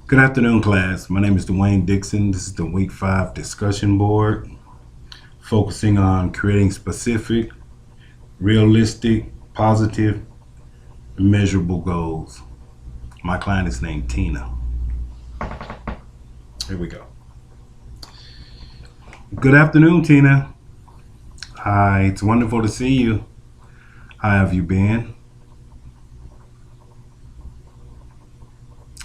Good afternoon, class. My name is Dwayne Dixon. This is the Week 5 discussion board, focusing on creating specific, realistic, positive, and measurable goals. My client is named Tina. Here we go. Good afternoon, Tina. Hi, it's wonderful to see you. How have you been?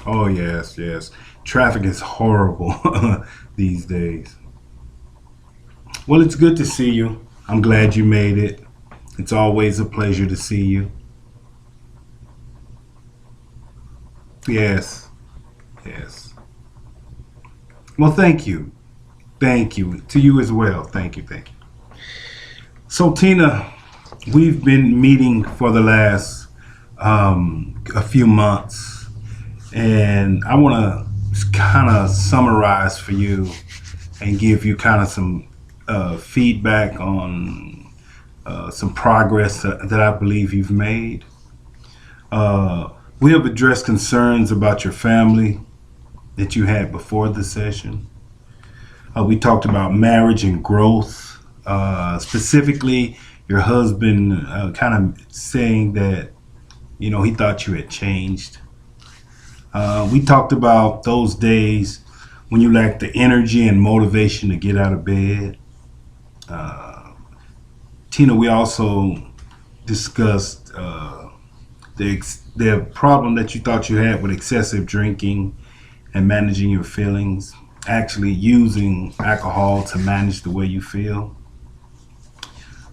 Oh, yes, yes. Traffic is horrible these days. Well, it's good to see you. I'm glad you made it. It's always a pleasure to see you. Yes, yes. Well, thank you. Thank you. To you as well. Thank you. Thank you. So, Tina, we've been meeting for the last a few months, and I want to kind of summarize for you and give you kind of some feedback on some progress that I believe you've made. We have addressed concerns about your family that you had before the session. We talked about marriage and growth. Specifically, your husband kind of saying that, he thought you had changed. We talked about those days when you lacked the energy and motivation to get out of bed. Uh, Tina, we also discussed the problem that you thought you had with excessive drinking and managing your feelings, actually using alcohol to manage the way you feel.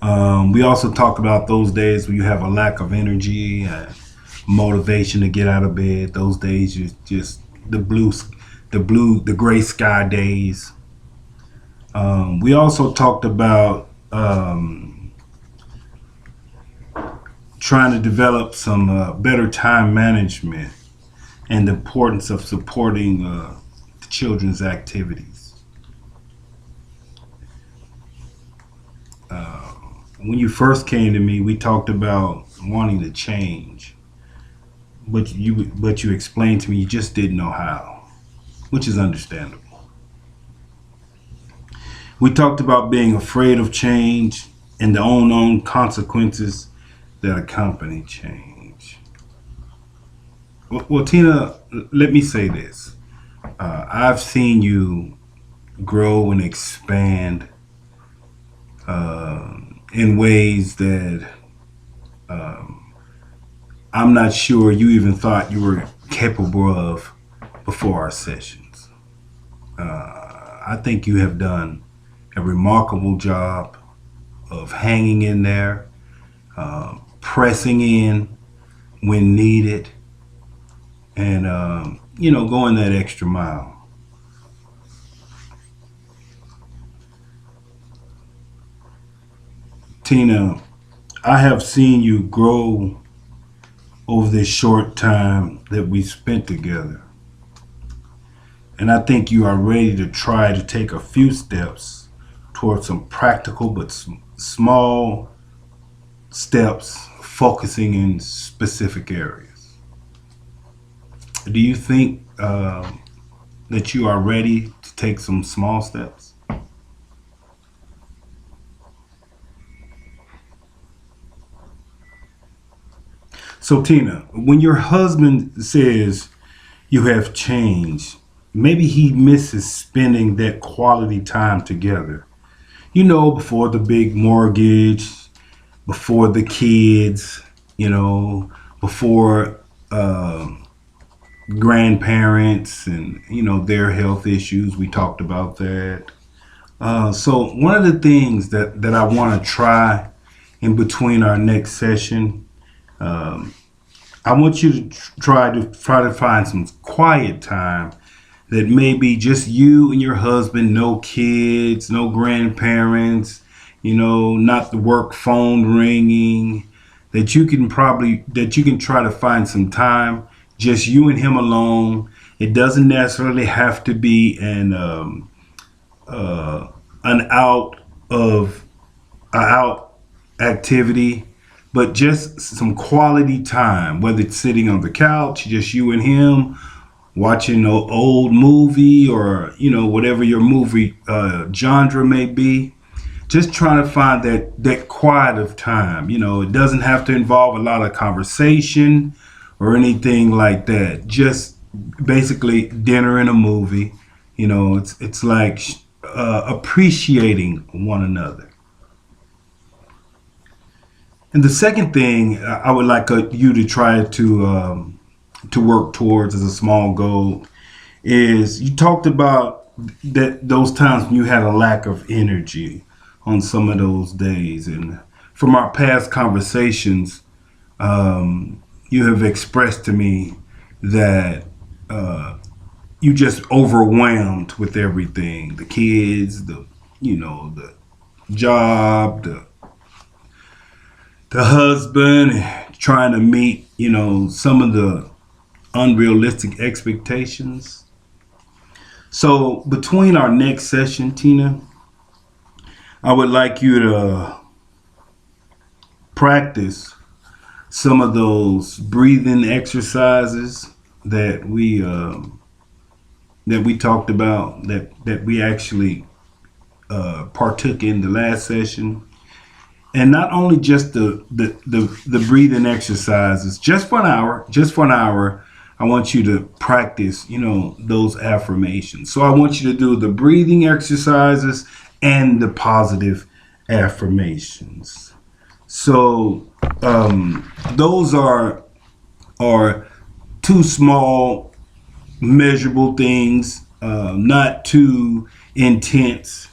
We also talked about those days when you have a lack of energy and motivation to get out of bed. Those days you just the gray sky days. We also talked about trying to develop some better time management and the importance of supporting the children's activities. Uh, when you first came to me, we talked about wanting to change, but you explained to me you just didn't know how, which is understandable. We talked about being afraid of change and the unknown consequences that accompany change. Well, Tina, let me say this. I've seen you grow and expand in ways that um, I'm not sure you even thought you were capable of before our sessions. I think you have done a remarkable job of hanging in there, pressing in when needed, and going that extra mile. Tina, I have seen you grow over this short time that we spent together, and I think you are ready to try to take a few steps towards some practical but small steps, focusing in specific areas. Do you think that you are ready to take some small steps? So, Tina, when your husband says you have changed, maybe he misses spending that quality time together. Before the big mortgage, before the kids, before grandparents and, their health issues. We talked about that. So, one of the things that I want to try in between our next session, um, I want you to try to find some quiet time that maybe just you and your husband, no kids, no grandparents, not the work phone ringing, that you can try to find some time, just you and him alone. It doesn't necessarily have to be uh, an out activity, but just some quality time, whether it's sitting on the couch, just you and him, watching an old movie, or whatever your movie genre may be. Just trying to find that quiet of time. It doesn't have to involve a lot of conversation or anything like that. Just basically dinner and a movie. It's like appreciating one another. And the second thing I would like you to try to work towards as a small goal is, you talked about those times when you had a lack of energy on some of those days. And from our past conversations, you have expressed to me that you just overwhelmed with everything, the kids, the job, the husband, trying to meet some of the unrealistic expectations. So between our next session, Tina, I would like you to practice some of those breathing exercises that we talked about, that we actually partook in the last session. And not only just the breathing exercises, just for an hour, I want you to practice, those affirmations. So I want you to do the breathing exercises and the positive affirmations. So those are two small, measurable things, not too intense,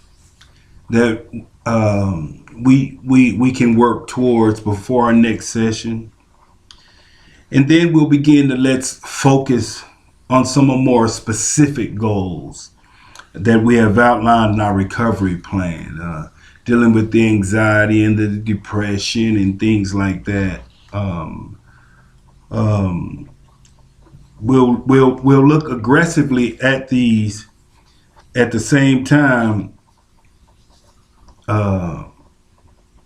that we can work towards before our next session. And then we'll begin to let's focus on some more specific goals that we have outlined in our recovery plan, dealing with the anxiety and the depression and things like that. We'll look aggressively at these at the same time.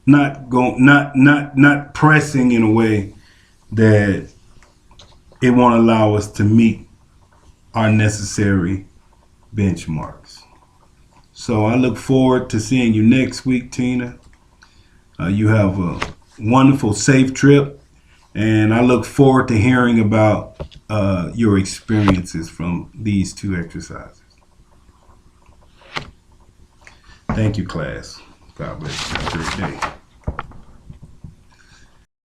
Not pressing in a way that it won't allow us to meet our necessary benchmarks. So I look forward to seeing you next week, Tina. You have a wonderful, safe trip, and I look forward to hearing about your experiences from these two exercises. Thank you, class. God bless you. Have a great day.